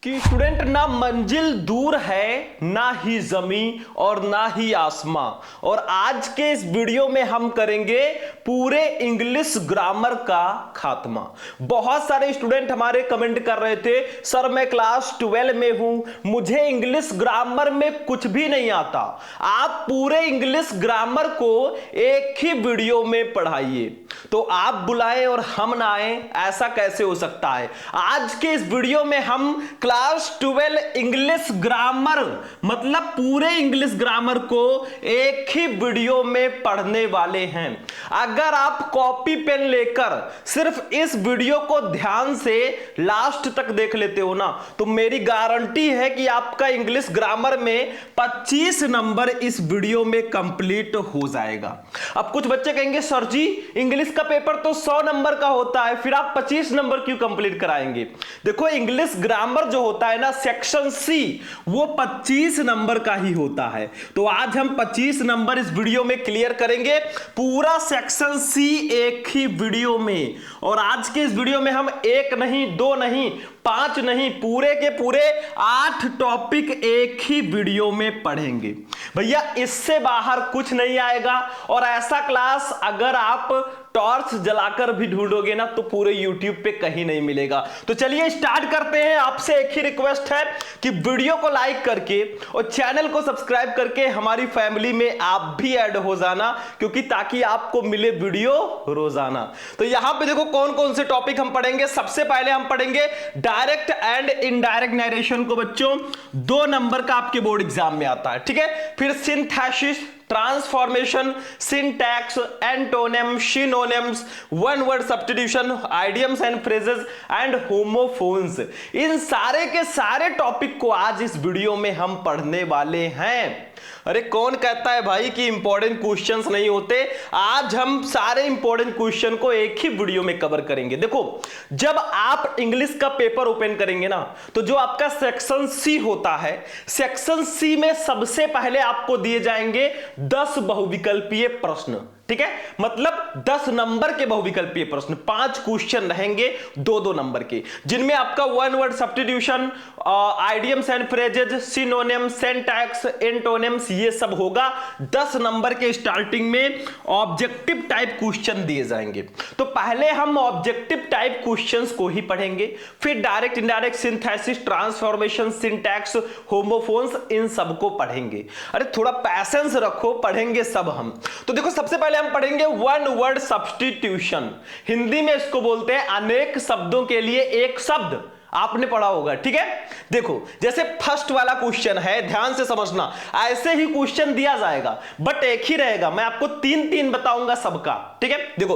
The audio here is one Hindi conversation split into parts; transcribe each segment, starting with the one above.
कि स्टूडेंट ना मंजिल दूर है ना ही जमीन और ना ही आसमां। और आज के इस वीडियो में हम करेंगे पूरे इंग्लिश ग्रामर का खात्मा। बहुत सारे स्टूडेंट हमारे कमेंट कर रहे थे, सर मैं क्लास 12 में हूं, मुझे इंग्लिश ग्रामर में कुछ भी नहीं आता। आप पूरे इंग्लिश ग्रामर को एक ही वीडियो में पढ़ाइए। तो आप बुलाएं और हम ना आए, ऐसा कैसे हो सकता है। आज के इस वीडियो में हम क्लास 12 इंग्लिश ग्रामर मतलब पूरे इंग्लिश ग्रामर को एक ही वीडियो में पढ़ने वाले हैं। अगर आप कॉपी पेन लेकर सिर्फ इस वीडियो को ध्यान से लास्ट तक देख लेते हो ना, तो मेरी गारंटी है कि आपका इंग्लिश ग्रामर में 25 नंबर इस वीडियो में कंप्लीट हो जाएगा। अब कुछ बच्चे कहेंगे सर जी इंग्लिश का पेपर तो 100 नंबर का होता है, फिर आप 25 नंबर क्यों कंप्लीट कराएंगे। देखो इंग्लिश ग्रामर जो होता है ना सेक्शन सी, वो 25 नंबर का ही होता है। तो आज हम 25 नंबर इस वीडियो में क्लियर करेंगे, पूरा सेक्शन सी एक ही वीडियो में। और आज के इस वीडियो में हम एक नहीं, दो नहीं, 5 नहीं, पूरे के पूरे 8 टॉपिक एक ही वीडियो में पढ़ेंगे। भैया इससे बाहर कुछ नहीं आएगा। और ऐसा क्लास अगर आप टॉर्च जलाकर भी ढूंढोगे ना तो पूरे YouTube पे कहीं नहीं मिलेगा। तो चलिए स्टार्ट करते हैं। आपसे एक ही रिक्वेस्ट है कि वीडियो को लाइक करके और चैनल को सब्सक्राइब करके हमारी फैमिली में आप भी ऐड हो जाना, क्योंकि ताकि आपको मिले वीडियो रोजाना। तो यहां पे देखो कौन कौन से टॉपिक हम पढ़ेंगे। सबसे पहले हम पढ़ेंगे डायरेक्ट एंड इनडायरेक्ट नरेशन को। बच्चों 2 नंबर का आपके बोर्ड एग्जाम में आता है, ठीक है। फिर synthesis, transformation, syntax, antonym, synonyms, one word substitution, idioms and phrases and homophones. इन सारे के सारे टॉपिक को आज इस वीडियो में हम पढ़ने वाले हैं। अरे कौन कहता है भाई कि इंपॉर्टेंट क्वेश्चंस नहीं होते। आज हम सारे इंपॉर्टेंट क्वेश्चन को एक ही वीडियो में कवर करेंगे। देखो जब आप इंग्लिश का पेपर ओपन करेंगे ना, तो जो आपका सेक्शन सी होता है, सेक्शन सी में सबसे पहले आपको दिए जाएंगे 10 बहुविकल्पीय प्रश्न, ठीक है। मतलब 10 नंबर के बहुविकल्पीय प्रश्न, 5 क्वेश्चन रहेंगे 2-2 नंबर के, जिनमें आपका one word substitution, idioms and phrases, synonyms, syntax, antonyms, ये सब होगा। 10 नंबर के स्टार्टिंग में ऑब्जेक्टिव टाइप क्वेश्चन दिए जाएंगे। तो पहले हम ऑब्जेक्टिव टाइप क्वेश्चंस को ही पढ़ेंगे, फिर direct indirect, synthesis, transformation, syntax, homophones, इन सबको पढ़ेंगे। अरे थोड़ा पैसेंस रखो, पढ़ेंगे सब हम। तो देखो सबसे पहले हम पढ़ेंगे वन वर्ड सब्स्टिट्यूशन। हिंदी में इसको बोलते हैं अनेक शब्दों के लिए एक शब्द। आपने पढ़ा होगा, ठीक है। देखो जैसे फर्स्ट वाला क्वेश्चन है, ध्यान से समझना, ऐसे ही क्वेश्चन दिया जाएगा बट एक ही रहेगा। मैं आपको 3-3 बताऊंगा सबका, ठीक है। देखो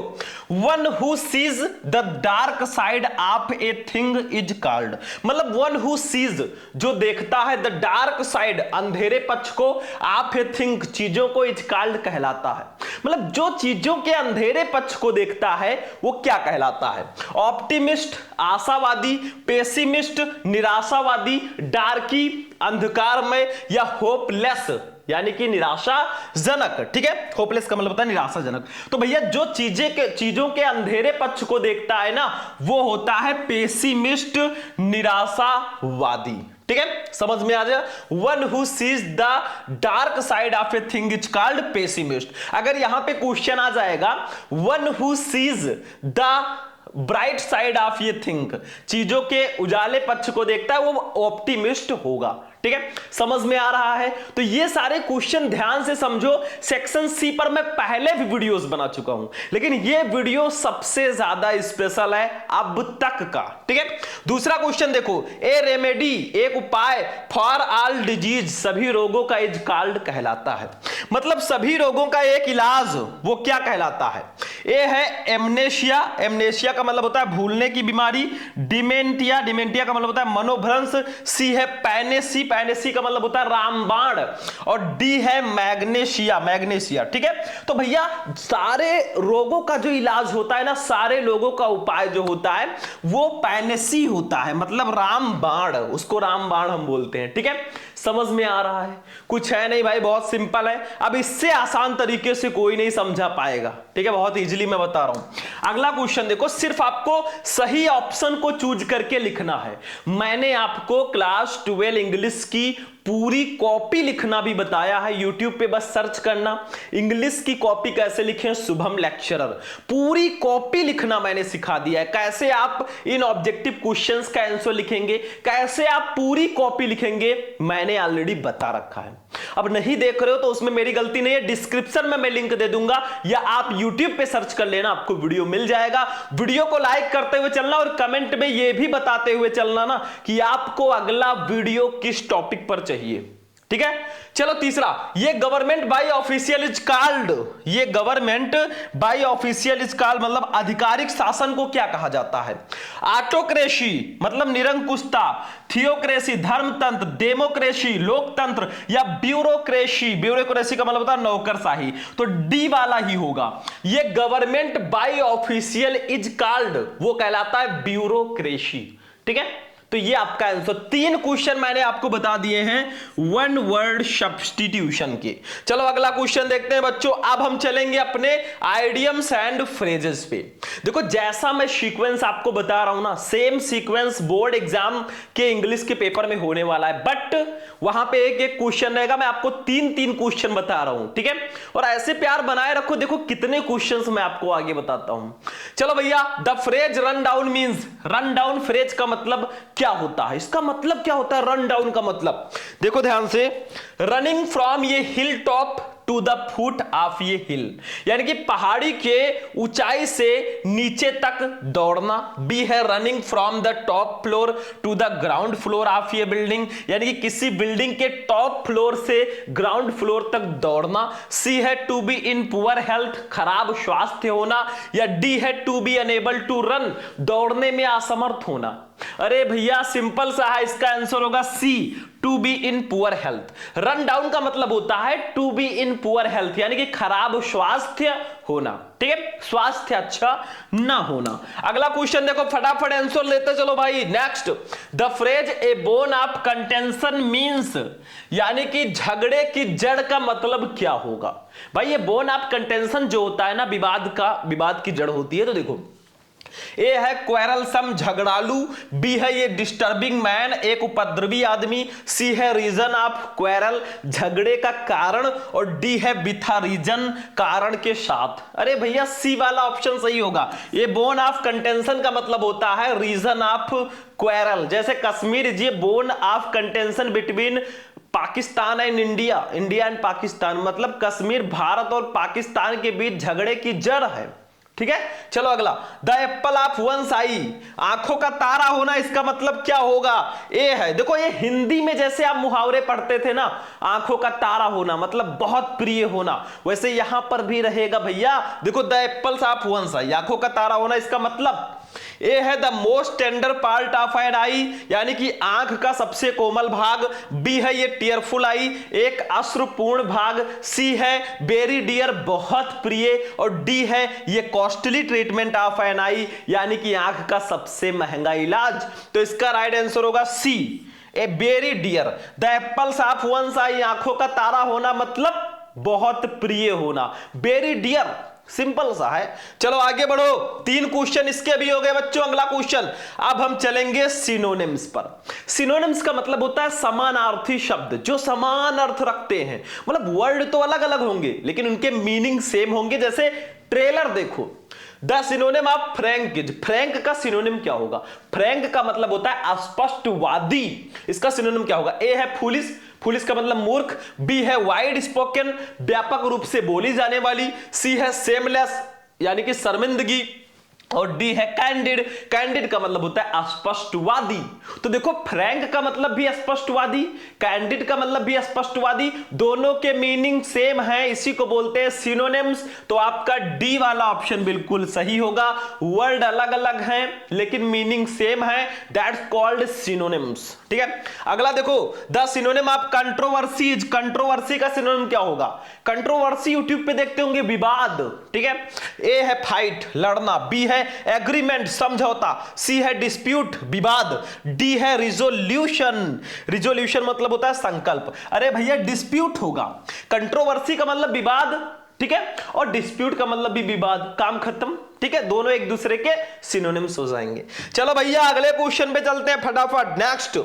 one who seize the dark side of a thing is called, मतलब वन हु सीज, जो देखता है, द डार्क साइड, अंधेरे पक्ष को, ऑफ ए थिंग, चीजों को, इज कॉल्ड, कहलाता है। मतलब जो चीजों के अंधेरे पक्ष को देखता है वो क्या कहलाता है। ऑप्टिमिस्ट, आशावादी, पेसिमिस्ट, निराशावादी, डार्की, अंधकारमय, या होपलेस यानी कि निराशाजनक, ठीक है। होपलेस का मतलब होता है निराशाजनक। तो भैया जो चीजों के अंधेरे पक्ष को देखता है ना, वो होता है पेसिमिस्ट, निराशावादी, ठीक है। समझ में आ जाए। One who seize the dark side of a thing is called pessimist. अगर यहां पे क्वेश्चन आ जाएगा one who seize the bright side of ये थिंग, चीजों के उजाले पक्ष को देखता है, वो ऑप्टिमिस्ट होगा, ठीक है। समझ में आ रहा है। तो ये सारे क्वेश्चन ध्यान से समझो। सेक्शन सी पर मैं पहले भी वीडियोस बना चुका हूं, लेकिन ये वीडियो सबसे ज्यादा स्पेशल है अब तक का, ठीक है। दूसरा क्वेश्चन देखो, ए रेमेडी, एक उपाय, फॉर ऑल डिजीज, सभी रोगों का, इज कॉल्ड, कहलाता है। मतलब सभी रोगों का एक इलाज, वो क्या कहलाता है। ए है एमनेशिया, एमनेशिया का मतलब होता है भूलने की बीमारी। डिमेंटिया, डिमेंटिया का मतलब होता है मनोभ्रंश। सी है पैनेसी, पैनेसी का मतलब होता है रामबाण। और डी है मैग्नेशिया, मैग्नेशिया, ठीक है। तो भैया सारे रोगों का जो इलाज होता है ना, सारे लोगों का उपाय जो होता है वो पैनेसी होता है, मतलब रामबाण, उसको रामबाण हम बोलते हैं, ठीक है। समझ में आ रहा है। कुछ है नहीं भाई, बहुत सिंपल है। अब इससे आसान तरीके से कोई नहीं समझा पाएगा, ठीक है। बहुत इजी इजीली मैं बता रहा हूं। अगला क्वेश्चन देखो, सिर्फ आपको सही ऑप्शन को चूज करके लिखना है। मैंने आपको क्लास 12 इंग्लिश की पूरी कॉपी लिखना भी बताया है, यूट्यूब पे बस सर्च करना इंग्लिश की कॉपी कैसे लिखें शुभम लेक्चरर, पूरी कॉपी लिखना मैंने सिखा दिया है। कैसे आप इन ऑब्जेक्टिव क्वेश्चंस का आंसर लिखेंगे, कैसे आप पूरी कॉपी लिखेंगे, मैंने ऑलरेडी बता रखा है। अब नहीं देख रहे हो तो उसमें मेरी गलती नहीं है, डिस्क्रिप्शन में मैं लिंक दे दूंगा या आप यूट्यूब पे सर्च कर लेना, आपको वीडियो मिल जाएगा। वीडियो को लाइक करते हुए चलना और कमेंट में यह भी बताते हुए चलना ना कि आपको अगला वीडियो किस टॉपिक पर चाहिए, ठीक है। चलो तीसरा, ये government by official is called, ये government by official is called मतलब आधिकारिक शासन को क्या कहा जाता है? ऑटोक्रेसी मतलब निरंकुशता, थियोक्रेसी धर्मतंत्र, डेमोक्रेसी लोकतंत्र या ब्यूरोक्रेसी, ब्यूरोक्रेसी का मतलब होता है नौकरशाही, तो डी वाला ही होगा। ये government by official is called वो कहलाता है ब्यूरोक्रेसी, ठीक है। तो ये आपका आंसर, 3 क्वेश्चन मैंने आपको बता दिए हैं वन वर्ड सब्स्टिट्यूशन के। चलो अगला क्वेश्चन देखते हैं बच्चों। अब हम चलेंगे अपने आइडियम्स एंड फ्रेजेस पे। देखो जैसा मैं सीक्वेंस आपको बता रहा हूं ना, सेम सीक्वेंस बोर्ड एग्जाम के इंग्लिश के पेपर में होने वाला है, बट वहां पे एक एक क्वेश्चन रहेगा। मैं आपको 3 क्वेश्चन बता रहा हूं, ठीक है। और ऐसे प्यार बनाए रखो, देखो कितने क्वेश्चंस मैं आपको आगे बताता हूं। चलो भैया, the phrase run down means, run down phrase का मतलब क्या होता है? इसका मतलब क्या होता है रन डाउन का मतलब? देखो ध्यान से, रनिंग फ्रॉम ये hill top to the foot of ये हिल, यानी कि पहाड़ी के ऊंचाई से नीचे तक दौड़ना। बी है running from the top floor to the ground floor of ये बिल्डिंग, यानी कि किसी बिल्डिंग के टॉप फ्लोर से ग्राउंड फ्लोर तक दौड़ना। सी है to be in poor health, खराब स्वास्थ्य होना। या डी है to be unable to run, दौड़ने में असमर्थ होना। अरे भैया सिंपल सा है, इसका आंसर होगा C, to be in poor health. Run down का मतलब होता है to be in poor health, यानी कि खराब स्वास्थ्य होना, ठीक है, स्वास्थ्य अच्छा ना होना। अगला क्वेश्चन देखो, फटाफट आंसर लेते चलो भाई। Next, the phrase A bone of contention means, यानी कि झगड़े की जड़ का मतलब क्या होगा? भाई ये बोन ऑफ कंटेंशन जो होता है ना, विवाद की जड़ होती है। तो देखो, ए है क्वेरलसम झगड़ालू, बी है ये डिस्टर्बिंग मैन एक उपद्रवी आदमी, सी है रीजन ऑफ क्वेरल झगड़े का कारण, और डी है बिथा रीजन कारण के साथ। अरे भैया सी वाला ऑप्शन सही होगा। ये बोन ऑफ कंटेंशन का मतलब होता है रीजन ऑफ क्वेरल, जैसे कश्मीर ये bone of contention between Pakistan and India, India and Pakistan, मतलब कश्मीर भारत और पाकिस्तान के बीच झगड़े की जड़ है, ठीक है। चलो अगला, the apple of one's eye, आंखों का तारा होना, इसका मतलब क्या होगा? ए है, देखो ये हिंदी में जैसे आप मुहावरे पढ़ते थे ना, आंखों का तारा होना मतलब बहुत प्रिय होना, वैसे यहां पर भी रहेगा भैया। देखो the apples of one's eye, आंखों का तारा होना, इसका मतलब ए है the most tender part of an eye, यानी कि आंख का सबसे कोमल भाग। बी है ये टीयरफुल आई, एक अश्रुपूर्ण भाग। सी है वेरी डियर, बहुत प्रिय। और डी है ये costly treatment of an eye, यानी कि आंख का सबसे महंगा इलाज। तो इसका राइट आंसर होगा C, a very dear. The apples of one's eye, आंखों का तारा होना मतलब बहुत प्रिय होना, वेरी डियर, सिंपल सा है। चलो आगे बढ़ो, 3 क्वेश्चन इसके भी हो गए बच्चों। अगला क्वेश्चन, अब हम चलेंगे सिनोनिम्स पर। सिनोनिम्स का मतलब होता है समानार्थी शब्द जो समान अर्थ रखते हैं, मतलब वर्ड तो अलग अलग होंगे लेकिन उनके मीनिंग सेम होंगे। जैसे ट्रेलर देखो, the synonym of Frank is, Frank का सिनोनिम क्या होगा? फ्रैंक का मतलब होता है स्पष्टवादी, इसका सिनोनिम क्या होगा? ए है फूलिश, फूलिश का मतलब मूर्ख। बी है वाइड स्पोकन, व्यापक रूप से बोली जाने वाली। सी है सेमलेस, यानी कि शर्मिंदगी। और डी है कैंडिड, कैंडिड का मतलब होता है स्पष्टवादी। तो देखो फ्रैंक का मतलब भी स्पष्टवादी, कैंडिड का मतलब भी स्पष्टवादी, दोनों के मीनिंग सेम है, इसी को बोलते हैं सिनोनिम्स। तो आपका डी वाला ऑप्शन बिल्कुल सही होगा। वर्ड अलग अलग हैं लेकिन मीनिंग सेम है, दैट्स कॉल्ड सिनोनिम्स, ठीक है। अगला देखो, the synonym of controversies, controversy का सिनोनिम क्या होगा? कंट्रोवर्सी यूट्यूब पे देखते होंगे विवाद, ठीक है। ए है फाइट, लड़ना। बी है एग्रीमेंट, समझौता। सी है डिस्प्यूट, विवाद। डी है रिजोल्यूशन, रिजोल्यूशन मतलब होता है संकल्प। अरे भैया डिस्प्यूट होगा, कंट्रोवर्सी का मतलब विवाद, ठीक है। और डिस्प्यूट का मतलब भी विवाद, काम खत्म, ठीक है। दोनों एक दूसरे के सिनोनिम्स हो जाएंगे। चलो भैया अगले क्वेश्चन पे चलते हैं फटाफट। Next,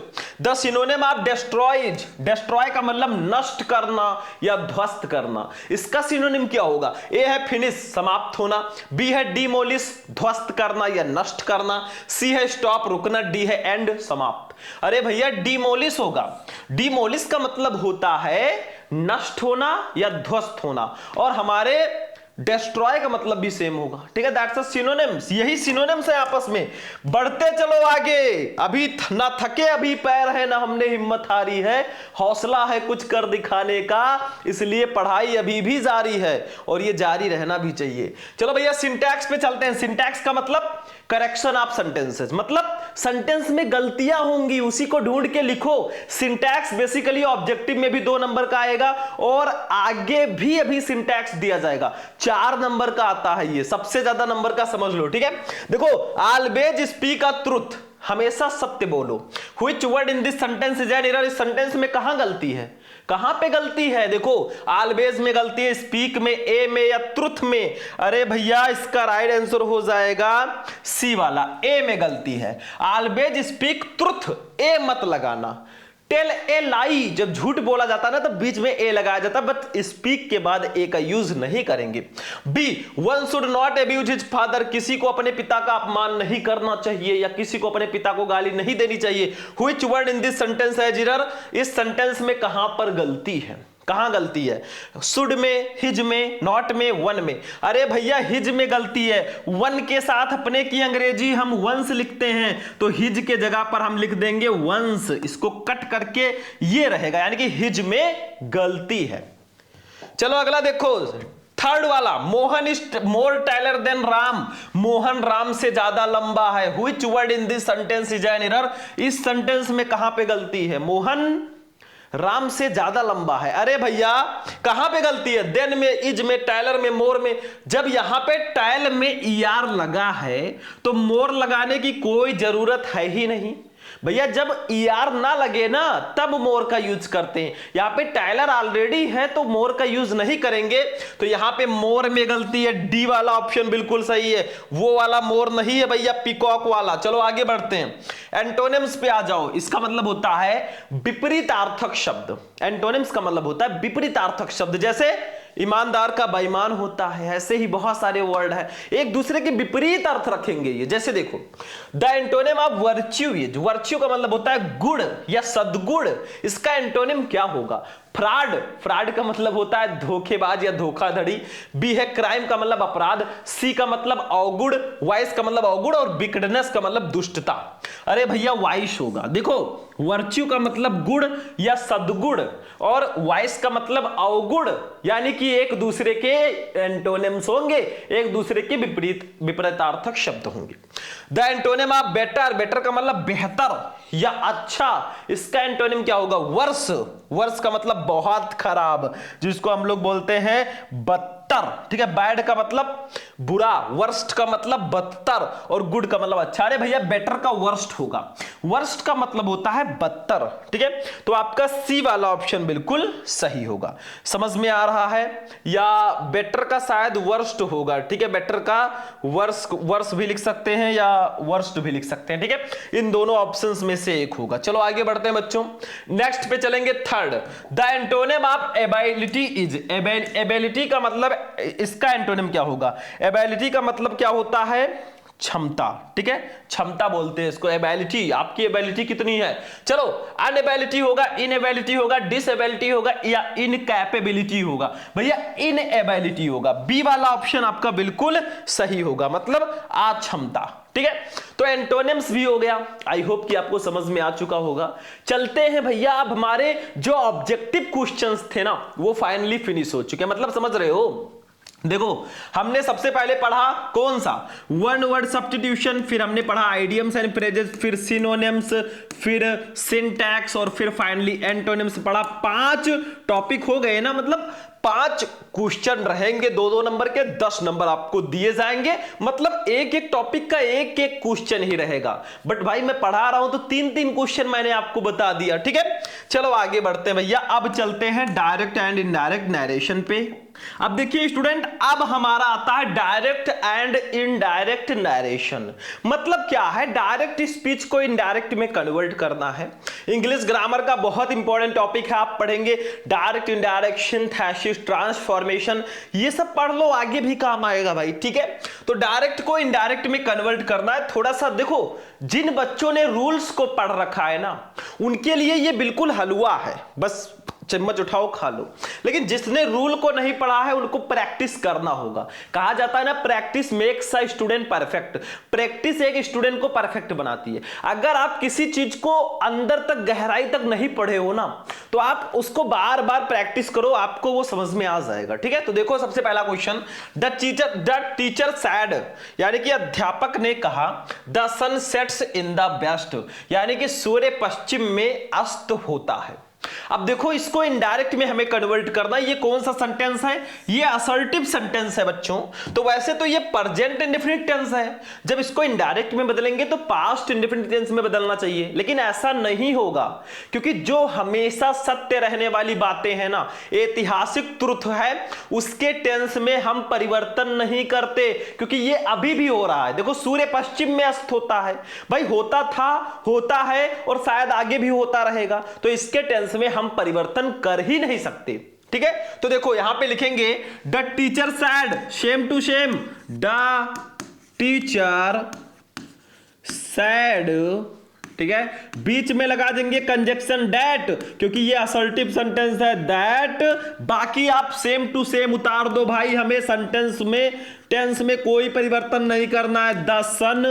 the synonym of destroys, destroy का मतलब नष्ट करना या ध्वस्त करना, इसका सिनोनिम क्या होगा? ए है फिनिश, समाप्त होना, बी है डिमोलिश, ध्वस्त करना या नष्ट करना, सी है स्टॉप, रुकना, डी है एंड, समाप्त। अरे भैया डिमोलिश होगा। डिमोलिश का मतलब होता है नष्ट होना या ध्वस्त होना, और हमारे डिस्ट्रॉय का मतलब भी सेम होगा, ठीक है। दैट्स अ सिनोनिम्स, यही सिनोनिम्स है आपस में। बढ़ते चलो आगे, अभी ना थके अभी पैर है, ना हमने हिम्मत हारी है, हौसला है कुछ कर दिखाने का, इसलिए पढ़ाई अभी भी जारी है और ये जारी रहना भी चाहिए। चलो भैया सिंटैक्स पे चलते हैं। सिंटैक्स का मतलब करेक्शन ऑफ सेंटेंसेस, मतलब सेंटेंस में गलतियां होंगी उसी को ढूंढ के लिखो। सिंटैक्स बेसिकली ऑब्जेक्टिव में भी 2 नंबर का आएगा और आगे भी अभी सिंटैक्स दिया जाएगा, 4 नंबर का आता है ये, सबसे ज्यादा नंबर का समझ लो, ठीक है। देखो, ऑलवेज स्पीक अ ट्रुथ, हमेशा सत्य बोलो। Which word in this sentence is an error, इस सेंटेंस में कहां गलती है, कहां पे गलती है? देखो, ऑलवेज में गलती है, स्पीक में, ए में या ट्रुथ में? अरे भैया इसका राइट आंसर हो जाएगा सी वाला, ए में गलती है। ऑलवेज स्पीक ट्रुथ, ए मत लगाना। टेल ए लाई, जब झूठ बोला जाता है ना तो बीच में ए लगाया जाता है, बट स्पीक के बाद ए का यूज नहीं करेंगे। B, one should not abuse his father, किसी को अपने पिता का अपमान नहीं करना चाहिए या किसी को अपने पिता को गाली नहीं देनी चाहिए। Which word in this sentence है एरर, इस सेंटेंस में कहां पर गलती है, कहां गलती है? शुड में, हिज में, नॉट में, वन में। अरे भैया हिज में गलती है, वन के साथ अपने की अंग्रेजी हम वंस लिखते हैं, तो हिज के जगह पर हम लिख देंगे वंस, इसको कट करके ये रहेगा, यानी कि हिज में गलती है। चलो अगला देखो, थर्ड वाला, Mohan is more taller than Ram, Mohan Ram से ज्यादा लंबा है। Which word in this sentence is an error, इस सेंटेंस में कहां पे गलती है? मोहन राम से ज्यादा लंबा है। अरे भैया कहां पे गलती है? देन में, इज में, टाइलर में, मोर में। जब यहां पे टाइल में ईआर लगा है तो मोर लगाने की कोई जरूरत है ही नहीं भैया। जब ईआर ना लगे ना तब मोर का यूज करते हैं, यहां पे टाइलर ऑलरेडी है तो मोर का यूज नहीं करेंगे, तो यहां पे मोर में गलती है। डी वाला ऑप्शन बिल्कुल सही है, वो वाला मोर नहीं है भैया, पीकॉक वाला। चलो आगे बढ़ते हैं, एंटोनिम्स पे आ जाओ। इसका मतलब होता है विपरीतार्थक शब्द। एंटोनिम्स का मतलब होता है विपरीतार्थक शब्द, जैसे ईमानदार का बेईमान होता है, ऐसे ही बहुत सारे वर्ड है एक दूसरे के विपरीत अर्थ रखेंगे ये। जैसे देखो, the antonym of virtue is, virtue का मतलब होता है गुण या सद्गुण, इसका एंटोनिम क्या होगा? फ्रॉड, फ्रॉड का मतलब होता है धोखेबाज या धोखाधड़ी। बी है क्राइम का मतलब अपराध, सी का मतलब अवगुण, वाइस का मतलब अवगुण, और विकडनेस का मतलब दुष्टता। अरे भैया वाइस होगा। देखो, वर्च्यू का मतलब गुण या सद्गुण और वाइस का मतलब अवगुण, यानी कि एक दूसरे के एंटोनिम्स होंगे, एक दूसरे के विपरीत विपरीतार्थक शब्द होंगे। The antonym of better, better का मतलब बेहतर या अच्छा, इसका एंटोनिम क्या होगा? वर्स, वर्स का मतलब बहुत खराब, जिसको हम लोग बोलते हैं बदतर, ठीक है। बैड का मतलब बुरा, वर्स्ट का मतलब बदतर, और गुड का मतलब अच्छा। अरे भैया बेटर का वर्स्ट होगा, वर्स्ट का मतलब होता है बदतर, ठीक है। तो आपका सी वाला ऑप्शन बिल्कुल सही होगा। समझ में आ रहा है? या बेटर का शायद वर्स्ट होगा, ठीक है। बेटर का वर्स भी लिख सकते हैं या वर्स्ट भी लिख सकते हैं, ठीक है। इन दोनों ऑप्शंस में से एक होगा। चलो आगे बढ़ते हैं बच्चों, नेक्स्ट पे चलेंगे। Third, the antonym of ability is, ability का मतलब, इसका एंटोनिम क्या होगा? एबिलिटी का मतलब क्या होता है? क्षमता, ठीक है, क्षमता बोलते हैं इसको। एबिलिटी, आपकी एबिलिटी कितनी है? चलो, अनएबिलिटी होगा, इनएबिलिटी होगा, डिसएबिलिटी होगा या इनकैपेबिलिटी होगा? भैया इनएबिलिटी होगा। बी वाला ऑप्शन आपका बिल्कुल सही होगा, मतलब अक्षमता, ठीक है। तो एंटोनिम्स भी हो गया। आई होप कि आपको समझ में आ चुका होगा। चलते हैं भैया, अब हमारे जो ऑब्जेक्टिव क्वेश्चंस थे ना वो फाइनली फिनिश हो चुके हैं, मतलब समझ रहे हो। देखो, हमने सबसे पहले पढ़ा कौन सा? वन वर्ड सब्स्टिट्यूशन, फिर हमने पढ़ा आइडियम्स एंड फ्रेजेस, फिर सिनोनिम्स, फिर सिंटैक्स, और फिर फाइनली एंटोनिम्स पढ़ा। 5 टॉपिक हो गए ना, मतलब 5 क्वेश्चन रहेंगे, 2-2 नंबर के, 10 नंबर आपको दिए जाएंगे, मतलब एक एक टॉपिक का एक एक क्वेश्चन ही रहेगा। बट भाई मैं पढ़ा रहा हूं तो 3-3 क्वेश्चन मैंने आपको बता दिया, ठीक है। चलो आगे बढ़ते हैं भैया, अब चलते हैं डायरेक्ट एंड इनडायरेक्ट नरेशन पे। अब देखिए स्टूडेंट, अब हमारा आता है डायरेक्ट एंड इनडायरेक्ट नरेशन। मतलब क्या है? डायरेक्ट स्पीच को इनडायरेक्ट में कन्वर्ट करना है। इंग्लिश ग्रामर का बहुत इंपॉर्टेंट टॉपिक है, आप पढ़ेंगे डायरेक्ट, इनडायरेक्ट, सिंथेसिस, ट्रांसफॉर्मेशन, ये सब पढ़ लो, आगे भी काम आएगा भाई, ठीक है। तो डायरेक्ट को इनडायरेक्ट में कन्वर्ट करना है। थोड़ा सा देखो, जिन बच्चों ने रूल्स को पढ़ रखा है ना, उनके लिए ये बिल्कुल हलवा है, बस चम्मच उठाओ खा लो। लेकिन जिसने रूल को नहीं पढ़ा है उनको प्रैक्टिस करना होगा। कहा जाता है ना, practice makes a student perfect. Practice एक स्टूडेंट को परफेक्ट बनाती है। अगर आप किसी चीज को अंदर तक, गहराई तक नहीं पढ़े हो ना, तो आप उसको बार बार प्रैक्टिस करो, आपको वो समझ में आ जाएगा, ठीक है। तो देखो सबसे पहला क्वेश्चन, द टीचर सैड, यानी कि अध्यापक ने कहा, the sun sets in the west, यानी कि सूर्य पश्चिम में अस्त होता है। अब देखो, इसको इनडायरेक्ट में हमें कन्वर्ट करना है। ये कौन सा सेंटेंस है? ये असर्टिव सेंटेंस है बच्चों। तो वैसे तो ये प्रेजेंट इंडेफिनिट टेंस है, जब इसको इनडायरेक्ट में बदलेंगे तो पास्ट इंडेफिनिट टेंस में बदलना चाहिए, लेकिन ऐसा नहीं होगा, क्योंकि जो हमेशा सत्य रहने वाली बातें हैं ना, ऐतिहासिक ट्रुथ है, उसके टेंस में हम परिवर्तन नहीं करते, क्योंकि ये अभी भी हो रहा है। देखो, सूर्य पश्चिम में अस्त होता है, भाई होता था, होता है और शायद आगे भी होता रहेगा, तो इसके टेंस में हम परिवर्तन कर ही नहीं सकते, ठीक है। तो देखो यहां पे लिखेंगे the teacher said, same to same, the teacher said, ठीक है। बीच में लगा देंगे कंजक्शन दैट, क्योंकि ये असर्टिव सेंटेंस है, दैट। बाकी आप सेम टू सेम उतार दो भाई, हमें सेंटेंस में, टेंस में कोई परिवर्तन नहीं करना है। The sun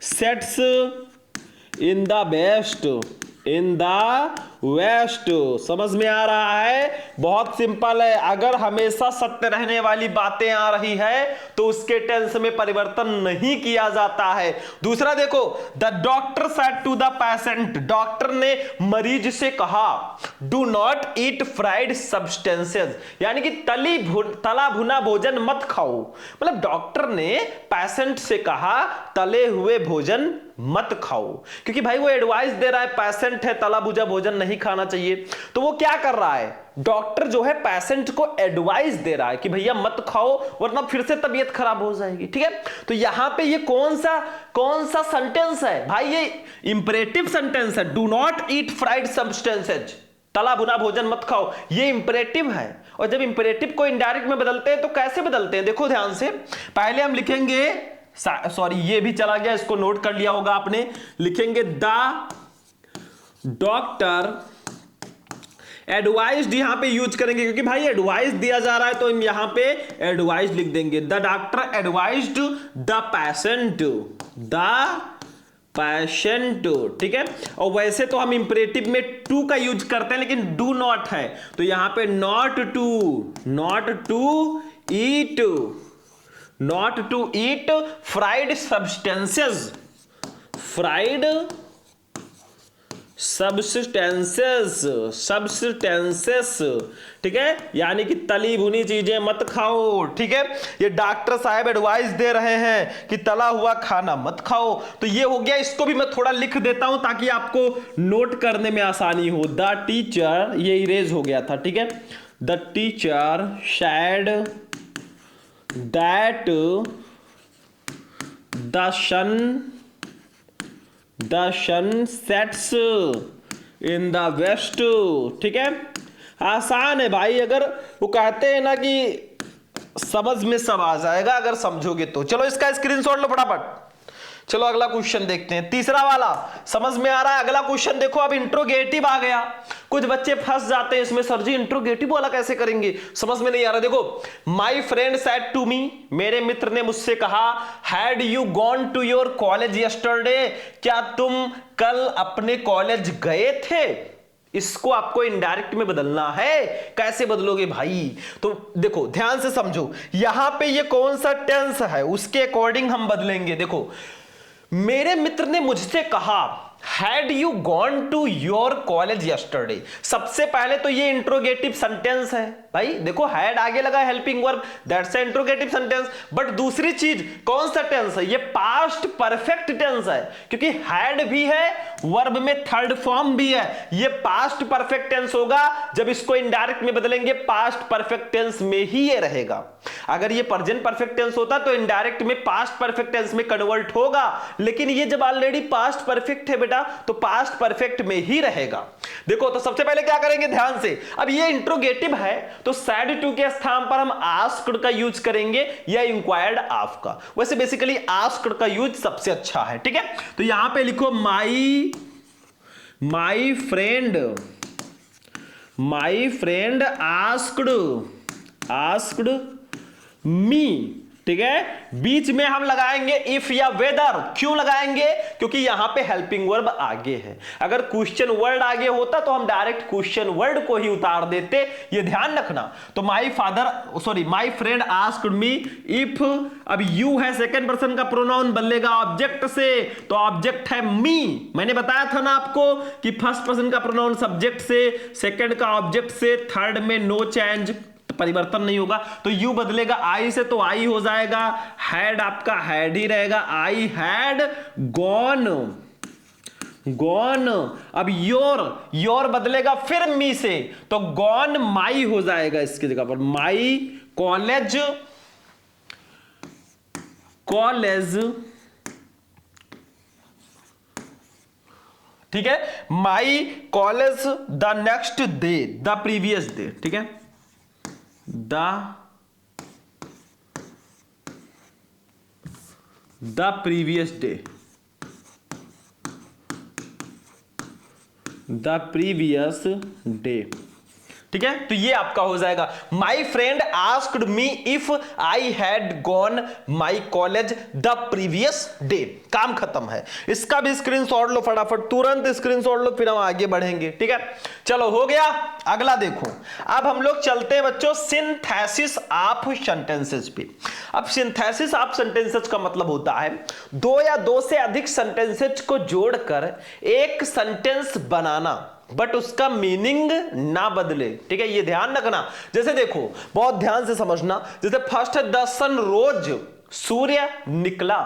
sets in the west, in the west. समझ में आ रहा है? बहुत सिंपल है। अगर हमेशा सत्य रहने वाली बातें आ रही है तो उसके टेंस में परिवर्तन नहीं किया जाता है। दूसरा देखो, the doctor said to the patient, doctor ने मरीज से कहा, do not eat fried substances, यानी कि तला भुना भोजन मत खाओ। मतलब डॉक्टर ने पेशेंट से कहा तले हुए भोजन मत खाओ, क्योंकि भाई वो एडवाइस दे रहा है, पेशेंट है, तला भुजा भोजन नहीं खाना चाहिए। तो वो क्या कर रहा है, डॉक्टर जो है पेशेंट को एडवाइस दे रहा है कि भैया मत खाओ वरना फिर से तबीयत खराब हो जाएगी, ठीक है। तो यहां पे ये कौन सा सेंटेंस है भाई? ये इंपरेटिव सेंटेंस है, do not eat fried substances, तला भुना भोजन मत खाओ, ये इंपरेटिव है। और जब इंपरेटिव को इनडायरेक्ट में बदलते हैं तो कैसे बदलते हैं? देखो ध्यान से, पहले हम लिखेंगे, सॉरी ये भी चला गया, इसको नोट कर लिया होगा आपने, लिखेंगे द डॉक्टर एडवाइज्ड, यहां पे यूज करेंगे क्योंकि भाई एडवाइस दिया जा रहा है, तो हम यहां पे एडवाइस लिख देंगे। The doctor advised the patient, ठीक है। और वैसे तो हम इंपरेटिव में टू का यूज करते हैं, लेकिन डू नॉट है, तो यहां पे not to eat fried substances, ठीक है, यानी कि तली भुनी चीजें मत खाओ, ठीक है। ये डॉक्टर साहब एडवाइस दे रहे हैं कि तला हुआ खाना मत खाओ। तो ये हो गया, इसको भी मैं थोड़ा लिख देता हूं ताकि आपको नोट करने में आसानी हो। द टीचर, ये इरेज हो गया था, ठीक है। The teacher said that the sun sets in the west, ठीक है। आसान है भाई, अगर वो कहते हैं ना कि समझ में सब आ जाएगा अगर समझोगे तो। चलो इसका स्क्रीनशॉट लो फटाफट। चलो अगला क्वेश्चन देखते हैं, तीसरा वाला समझ में आ रहा है। अगला क्वेश्चन देखो, अब इंट्रोगेटिव आ गया। कुछ बच्चे फंस जाते हैं इसमें, सर जी इंट्रोगेटिव वाला कैसे करेंगे, समझ में नहीं आ रहा। देखो, my friend said to me, मेरे मित्र ने मुझसे कहा, had you gone to your college yesterday, क्या तुम कल अपने कॉलेज गए थे। इसको आपको इनडायरेक्ट में बदलना है। कैसे बदलोगे भाई? तो देखो ध्यान से समझो, यहां पे ये कौन सा टेंस है उसके अकॉर्डिंग हम बदलेंगे। देखो, मेरे मित्र ने मुझसे कहा, had you gone to your college yesterday. सबसे पहले तो ये इंट्रोगेटिव सेंटेंस है भाई, देखो हैड आगे लगा helping verb, that's interrogative sentence. But दूसरी चीज कौन सा टेंस है, ये पास्ट परफेक्ट टेंस है, क्योंकि हैड भी है, वर्ब में थर्ड फॉर्म भी है, ये पास्ट परफेक्ट टेंस होगा। जब इसको इनडायरेक्ट में बदलेंगे पास्ट परफेक्ट टेंस में ही ये रहेगा। अगर ये प्रेजेंट परफेक्ट टेंस होता तो इनडायरेक्ट में पास्ट परफेक्ट टेंस में कन्वर्ट होगा, लेकिन ये जब ऑलरेडी पास्ट परफेक्ट है बेटा तो पास्ट परफेक्ट में ही रहेगा। देखो तो सबसे पहले क्या करेंगे ध्यान से, अब ये इंट्रोगेटिव है तो सैड टू के स्थान पर हम आस्क्ड का यूज करेंगे या इंक्वायर्ड ऑफ का। वैसे बेसिकली आस्क्ड का यूज सबसे अच्छा है, ठीक है। तो यहां पे लिखो माई फ्रेंड आस्क्ड मी, ठीक है। बीच में हम लगाएंगे इफ या वेदर। क्यों लगाएंगे, क्योंकि यहां पे हेल्पिंग वर्ब आगे है। अगर क्वेश्चन वर्ड आगे होता तो हम डायरेक्ट क्वेश्चन वर्ड को ही उतार देते, ये ध्यान रखना। तो my friend asked me if, अब यू है सेकंड पर्सन का प्रोनाउन बदलेगा ऑब्जेक्ट से, तो ऑब्जेक्ट है मी। मैंने बताया था ना आपको कि फर्स्ट पर्सन का प्रोनाउन सब्जेक्ट से, सेकंड का ऑब्जेक्ट से, थर्ड में नो चेंज, परिवर्तन नहीं होगा। तो यू बदलेगा आई से तो आई हो जाएगा, हैड आपका हैड ही रहेगा, आई हैड गॉन। अब योर बदलेगा फिर मी से, तो गॉन माई हो जाएगा इसकी जगह पर, माई कॉलेज ठीक है, my college the next day, the previous day, ठीक है, the previous day, ठीक है। तो ये आपका हो जाएगा my friend asked me if I had gone my college the previous day. काम खत्म है। इसका भी स्क्रीनशॉट लो फटाफट, तुरंत स्क्रीनशॉट लो, फिर हम आगे बढ़ेंगे, ठीक है। चलो हो गया। अगला देखो, अब हम लोग चलते हैं बच्चों सिंथेसिस ऑफ सेंटेंसेस पे। अब सिंथेसिस ऑफ सेंटेंसेस का मतलब होता है दो या दो से अधिक सेंटेंसेस को जोड़कर एक सेंटेंस बनाना, बट उसका मीनिंग ना बदले, ठीक है। ये ध्यान रखना। जैसे देखो, बहुत ध्यान से समझना, जैसे फर्स्ट है द सन रोज, सूर्य निकला,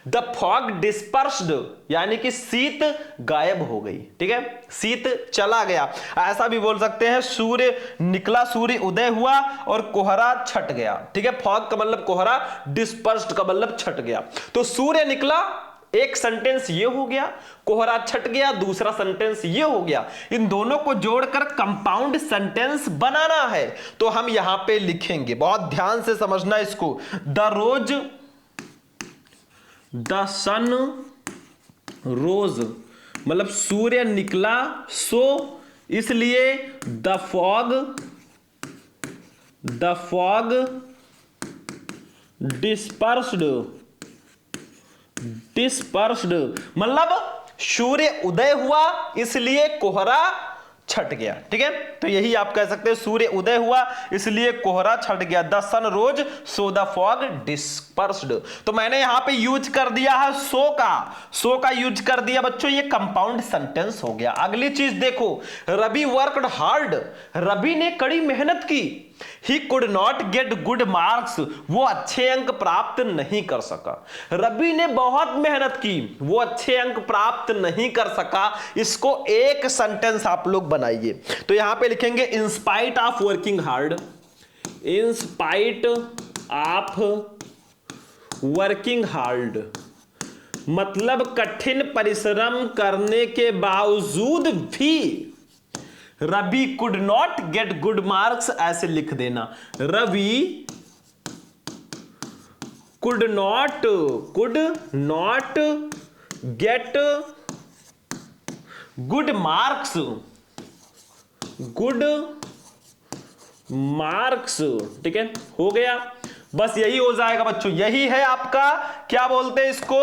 द फॉग डिस्पर्स्ड, यानी कि शीत गायब हो गई, ठीक है, शीत चला गया। ऐसा भी बोल सकते हैं सूर्य निकला, सूर्य उदय हुआ और कोहरा छट गया, ठीक है। फॉग का मतलब कोहरा, डिस्पर्स्ड का मतलब छट गया। तो सूर्य निकला एक सेंटेंस ये हो गया, कोहरा छट गया दूसरा सेंटेंस ये हो गया। इन दोनों को जोड़कर कंपाउंड सेंटेंस बनाना है, तो हम यहां पे लिखेंगे, बहुत ध्यान से समझना इसको। द सन रोज मतलब सूर्य निकला, सो इसलिए द फॉग डिस्पर्स्ड मतलब सूर्य उदय हुआ इसलिए कोहरा छट गया, ठीक है। तो यही आप कह सकते हैं, सूर्य उदय हुआ इसलिए कोहरा छट गया, the sun rose so the fog dispersed. तो मैंने यहां पे यूज कर दिया है सो का यूज कर दिया बच्चों, ये कंपाउंड सेंटेंस हो गया। अगली चीज देखो, रवि वर्कड हार्ड, रवि ने कड़ी मेहनत की, he could not get good marks, वो अच्छे अंक प्राप्त नहीं कर सका। रवि ने बहुत मेहनत की, वो अच्छे अंक प्राप्त नहीं कर सका। इसको एक सेंटेंस आप लोग बनाइए। तो यहां पे लिखेंगे in spite of working hard, in spite of working hard मतलब कठिन परिश्रम करने के बावजूद भी Ravi could not get good marks, ऐसे लिख देना, Ravi could not get good marks, ठीक है, हो गया। बस यही हो जाएगा बच्चों, यही है आपका क्या बोलते हैं इसको,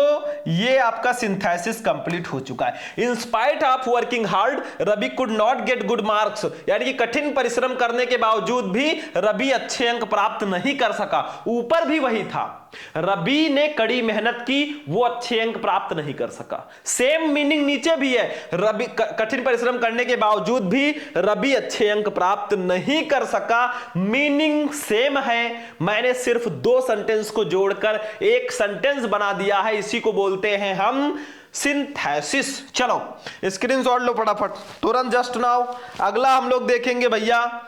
ये आपका सिंथेसिस कंप्लीट हो चुका है। In spite of working hard Ravi could not get good marks, यानी कि कठिन परिश्रम करने के बावजूद भी रवि अच्छे अंक प्राप्त नहीं कर सका। ऊपर भी वही था, रवि ने कड़ी मेहनत की, वो अच्छे अंक प्राप्त नहीं कर सका। सेम मीनिंग नीचे भी है, रवि कठिन परिश्रम करने के बावजूद भी रवि अच्छे अंक प्राप्त नहीं कर सका, मीनिंग सेम है। मैंने सिर्फ दो सेंटेंस को जोड़कर एक सेंटेंस बना दिया है, इसी को बोलते हैं हम सिंथेसिस। चलो स्क्रीनशॉट लो फटाफट तुरंत, जस्ट नाउ। अगला हम लोग देखेंगे भैया,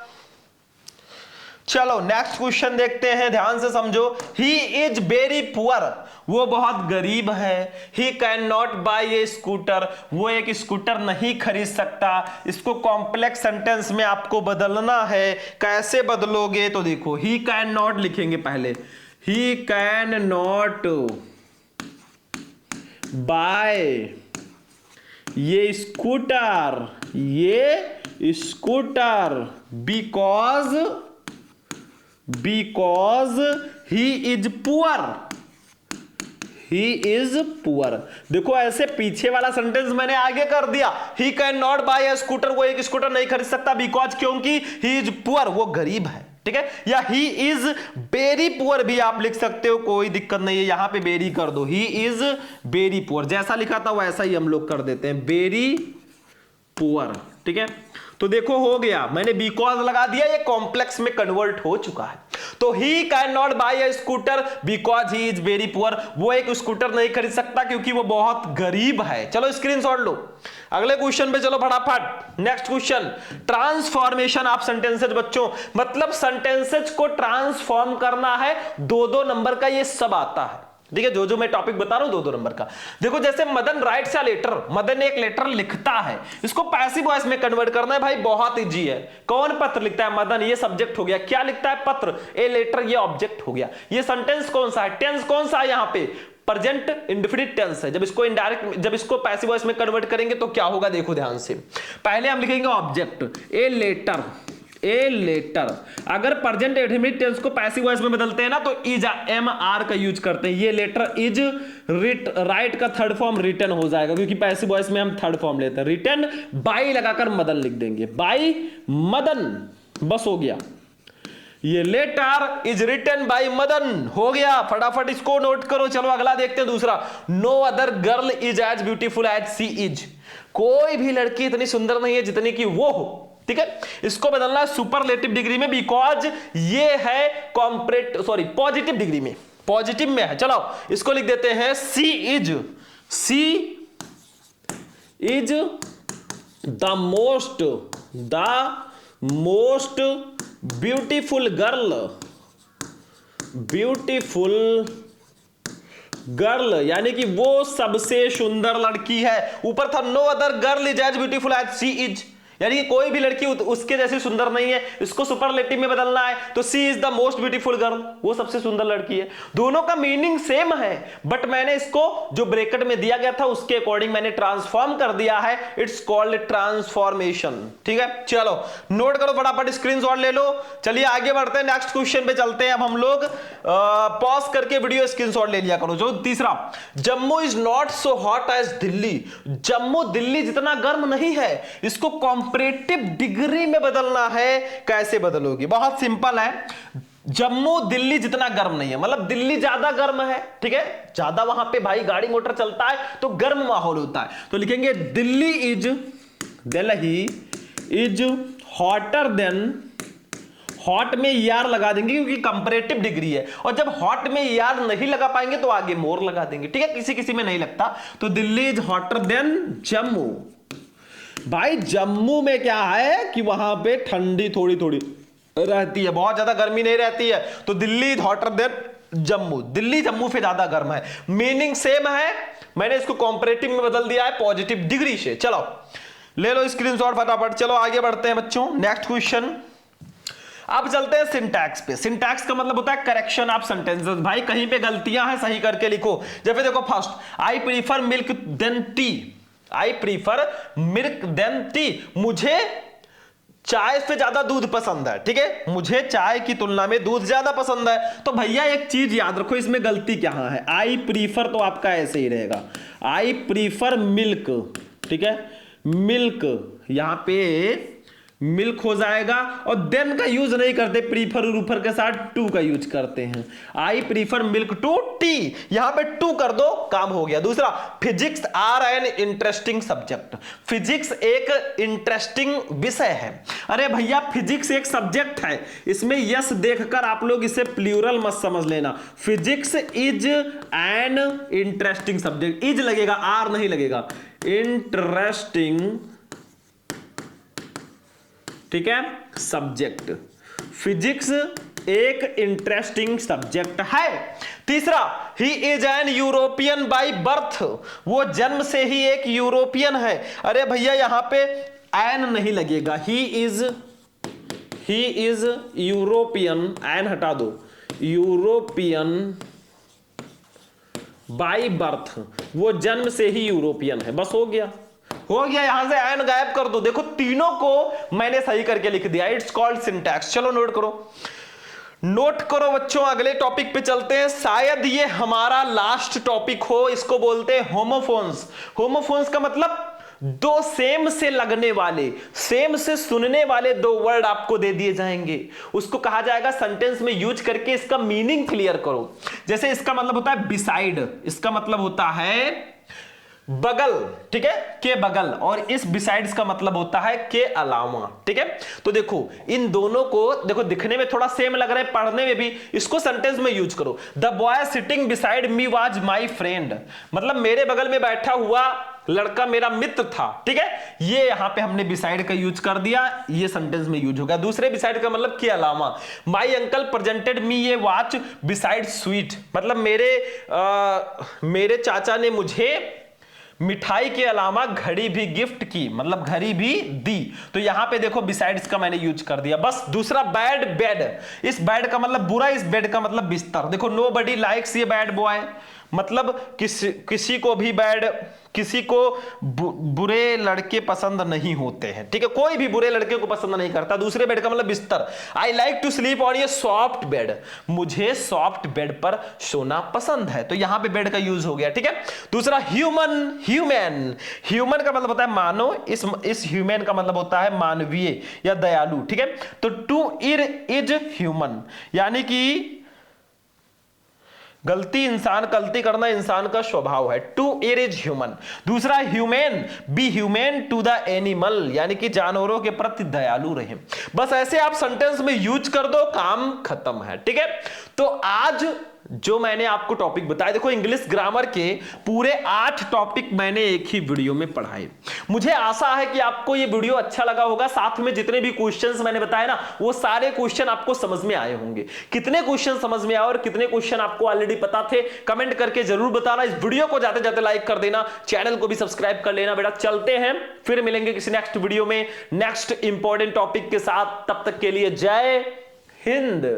चलो नेक्स्ट क्वेश्चन देखते हैं, ध्यान से समझो। ही इज वेरी पुअर, वो बहुत गरीब है। He can not buy a scooter, वो एक स्कूटर नहीं खरीद सकता। इसको कॉम्प्लेक्स सेंटेंस में आपको बदलना है, कैसे बदलोगे तो देखो, ही कैन नॉट लिखेंगे पहले, ही कैन नॉट बाय ये स्कूटर, ये scooter because he is poor, he is poor. देखो ऐसे पीछे वाला सेंटेंस मैंने आगे कर दिया, he can not buy a scooter, वो एक स्कूटर नहीं खरीद सकता, बिकॉज क्योंकि ही इज पुअर, वो गरीब है, ठीक है। या ही इज वेरी पुअर भी आप लिख सकते हो, कोई दिक्कत नहीं है, यहां पे वेरी कर दो, ही इज वेरी पुअर, जैसा लिखा था वैसा ही हम लोग कर देते हैं, वेरी पुअर, ठीक है। तो देखो हो गया, मैंने बिकॉज लगा दिया, ये कॉम्प्लेक्स में कन्वर्ट हो चुका है। तो he can not buy a scooter because he is very poor, वो एक स्कूटर नहीं खरीद सकता क्योंकि वो बहुत गरीब है। चलो स्क्रीनशॉट लो, अगले क्वेश्चन पे चलो फटाफट। Next question, transformation of sentences बच्चों, मतलब सेंटेंसेज को ट्रांसफॉर्म करना है, दो दो नंबर का ये सब आता है, ठीक है। जो मैं टॉपिक बता रहा हूं दो दो नंबर का। देखो जैसे Madan writes a letter, Madan एक लेटर लिखता है, इसको पैसिव वॉइस में कन्वर्ट करना है भाई, बहुत इजी है। कौन पत्र लिखता है? मदन, ये सब्जेक्ट हो गया। क्या लिखता है? पत्र। ए लेटर ये ऑब्जेक्ट हो गया। ये सेंटेंस कौन सा है? टेंस कौन सा है? यहां पे प्रेजेंट इंडेफिनिट टेंस है। जब इसको पैसिव वॉइस में कन्वर्ट करेंगे तो क्या होगा, देखो ध्यान से। पहले हम लिखेंगे object, a letter, a letter. अगर प्रेजेंट इंडेफिनिट टेंस को पैसिव वॉइस में बदलते हैं ना तो इज, एम आर का यूज करते हैं। ये लेटर इज राइट का थर्ड फॉर्म रिटन हो जाएगा, क्योंकि पैसिव वॉइस में हम थर्ड फॉर्म लेते हैं। रिटन बाय लगाकर मदन लिख देंगे, बाय मदन, बस हो गया। ये letter is written by Madan हो गया, फटाफट इसको नोट करो। चलो अगला देखते हैं दूसरा। No other girl is as beautiful as C is, कोई भी लड़की इतनी सुंदर नहीं है जितनी कि वो हो, ठीक है। इसको बदलना है सुपरलेटिव डिग्री में, बिकॉज ये है पॉजिटिव डिग्री में, पॉजिटिव में है। चलो इसको लिख देते हैं C is the most beautiful girl, यानी कि वो सबसे सुंदर लड़की है। ऊपर था no other girl is as beautiful as C is, यानी कि कोई भी लड़की उसके जैसी सुंदर नहीं है। इसको सुपरलेटिव में बदलना है तो C is the most beautiful girl, वो सबसे सुंदर लड़की है। दोनों का मीनिंग सेम है, बट मैंने इसको जो ब्रैकेट में दिया गया था उसके अकॉर्डिंग मैंने ट्रांसफॉर्म कर दिया है। इट्स कॉल्ड ट्रांसफॉर्मेशन, ठीक है। चलो नोट करो फटाफट, स्क्रीनशॉट ले लो। चलिए आगे बढ़ते हैं, नेक्स्ट क्वेश्चन पे चलते हैं। अब हम लोग पॉज करके वीडियो स्क्रीनशॉट ले लिया करो। जो तीसरा, Jammu is not so hot as Delhi, Jammu Delhi जितना गर्म नहीं है। इसको कंपैरेटिव डिग्री में बदलना है, कैसे बदलोगी? बहुत सिंपल है। जम्मू दिल्ली जितना गर्म नहीं है, मतलब दिल्ली ज्यादा गर्म है, ठीक है। ज्यादा वहां पे भाई गाड़ी मोटर चलता है तो गर्म माहौल होता है, तो लिखेंगे Delhi is hotter then, hot में यार लगा देंगे क्योंकि कंपैरेटिव डिग्री है, और जब हॉट में यार नहीं लगा पाएंगे तो आगे मोर लगा देंगे, ठीक है। किसी किसी में नहीं लगता, तो Delhi is hotter then Jammu. भाई जम्मू में क्या है कि वहां पे ठंडी थोड़ी थोड़ी रहती है, बहुत ज्यादा गर्मी नहीं रहती है, तो Delhi is hotter then Jammu, Delhi Jammu से ज्यादा गर्म है। मीनिंग सेम है, मैंने इसको कंपैरेटिव में बदल दिया है पॉजिटिव डिग्री से। चलो ले लो स्क्रीनशॉट फटाफट। चलो आगे बढ़ते हैं बच्चों, नेक्स्ट क्वेश्चन। अब चलते हैं सिंटैक्स पे। सिंटैक्स का मतलब होता है करेक्शन ऑफ सेंटेंसेस। भाई कहीं पे गलतियां हैं सही करके लिखो। जैसे देखो first, I prefer milk than tea, I prefer milk than tea, मुझे चाय से ज्यादा दूध पसंद है, ठीक है, मुझे चाय की तुलना में दूध ज्यादा पसंद है। तो भैया एक चीज याद रखो, इसमें गलती क्या है, आई प्रीफर तो आपका ऐसे ही रहेगा, आई प्रीफर मिल्क, ठीक है, मिल्क, यहां पे मिल्क हो जाएगा, और देन का यूज नहीं करते, प्रीफर रूफर के साथ टू का यूज करते हैं। I prefer milk to tea, यहां पे टू कर दो, काम हो गया। दूसरा, physics are an interesting subject, physics एक इंटरेस्टिंग विषय है। अरे भैया फिजिक्स एक सब्जेक्ट है, इसमें यस देखकर आप लोग इसे प्लूरल मत समझ लेना। Physics is an interesting subject, is लगेगा, आर नहीं लगेगा, इंटरेस्टिंग, ठीक है, सब्जेक्ट। फिजिक्स एक इंटरेस्टिंग सब्जेक्ट है। तीसरा, he is an European by birth, वो जन्म से ही एक यूरोपियन है। अरे भैया यहां पे एन नहीं लगेगा, ही इज यूरोपियन, एन हटा दो, यूरोपियन बाय बर्थ, वो जन्म से ही यूरोपियन है, बस हो गया, हो गया। यहां से एन गायब कर दो, देखो तीनों को मैंने सही करके लिख दिया, इट्स कॉल्ड सिंटैक्स। चलो नोट करो, नोट करो बच्चों, अगले टॉपिक पे चलते हैं, शायद ये हमारा लास्ट टॉपिक हो। इसको बोलते हैं होमोफोन्स। होमोफोन्स का मतलब दो सेम से लगने वाले, सेम से सुनने वाले दो वर्ड आपको दे दिए जाएंगे, उसको कहा जाएगा सेंटेंस में यूज करके इसका मीनिंग क्लियर करो। जैसे इसका मतलब होता है बिसाइड, इसका मतलब होता है बगल, ठीक है, के बगल, और इस बिसाइड्स का मतलब होता है के अलावा, ठीक है। तो देखो इन दोनों को, देखो दिखने में थोड़ा सेम लग रहा है, पढ़ने में भी, इसको सेंटेंस में यूज करो। The boy sitting beside me was my friend, मतलब मेरे बगल में बैठा हुआ लड़का मेरा मित्र था, ठीक है। ये यहां पे हमने बिसाइड का यूज कर दिया, ये सेंटेंस में यूज हो गया। दूसरे बिसाइड का मतलब के अलावा, माय अंकल प्रेजेंटेड मी ये वॉच बिसाइड स्वीट, मतलब मेरे चाचा ने मुझे मिठाई के अलावा घड़ी भी गिफ्ट की, मतलब घड़ी भी दी। तो यहां पे देखो बिसाइड्स का मैंने यूज कर दिया, बस। दूसरा बैड बेड, इस बैड का मतलब बुरा, इस बेड का मतलब बिस्तर। देखो नोबडी लाइक्स ये बैड बॉय, मतलब किसी को भी किसी को बुरे लड़के पसंद नहीं होते हैं, ठीक है, कोई भी बुरे लड़के को पसंद नहीं करता। दूसरे बेड का मतलब बिस्तर, I like to sleep on ये सॉफ्ट बेड, मुझे सॉफ्ट बेड पर सोना पसंद है। तो यहां पे बेड का यूज हो गया, ठीक है। दूसरा ह्यूमन का मतलब होता है मानव, इस ह्यूमन का मतलब होता है मानवीय या दयालु, ठीक है। तो टू इज ह्यूमन, यानी कि गलती करना इंसान का स्वभाव है, टू इज ह्यूमन। दूसरा human, be human to the animal, यानी कि जानवरों के प्रति दयालु रहे। बस ऐसे आप सेंटेंस में यूज कर दो, काम खत्म है, ठीक है। तो आज जो मैंने आपको टॉपिक बताया, देखो इंग्लिश ग्रामर के पूरे 8 टॉपिक मैंने एक ही वीडियो में पढ़ाए। मुझे आशा है कि आपको ये वीडियो अच्छा लगा होगा। साथ में जितने भी क्वेश्चंस मैंने बताए ना, वो सारे क्वेश्चन आपको समझ में आए होंगे। कितने क्वेश्चन समझ में आए और कितने क्वेश्चन आपको ऑलरेडी पता थे, कमेंट करके जरूर बताना। इस वीडियो को जाते जाते लाइक कर देना, चैनल को भी सब्सक्राइब कर लेना। बेटा चलते हैं, फिर मिलेंगे किसी नेक्स्ट वीडियो में नेक्स्ट इंपॉर्टेंट टॉपिक के साथ। तब तक के लिए जय हिंद।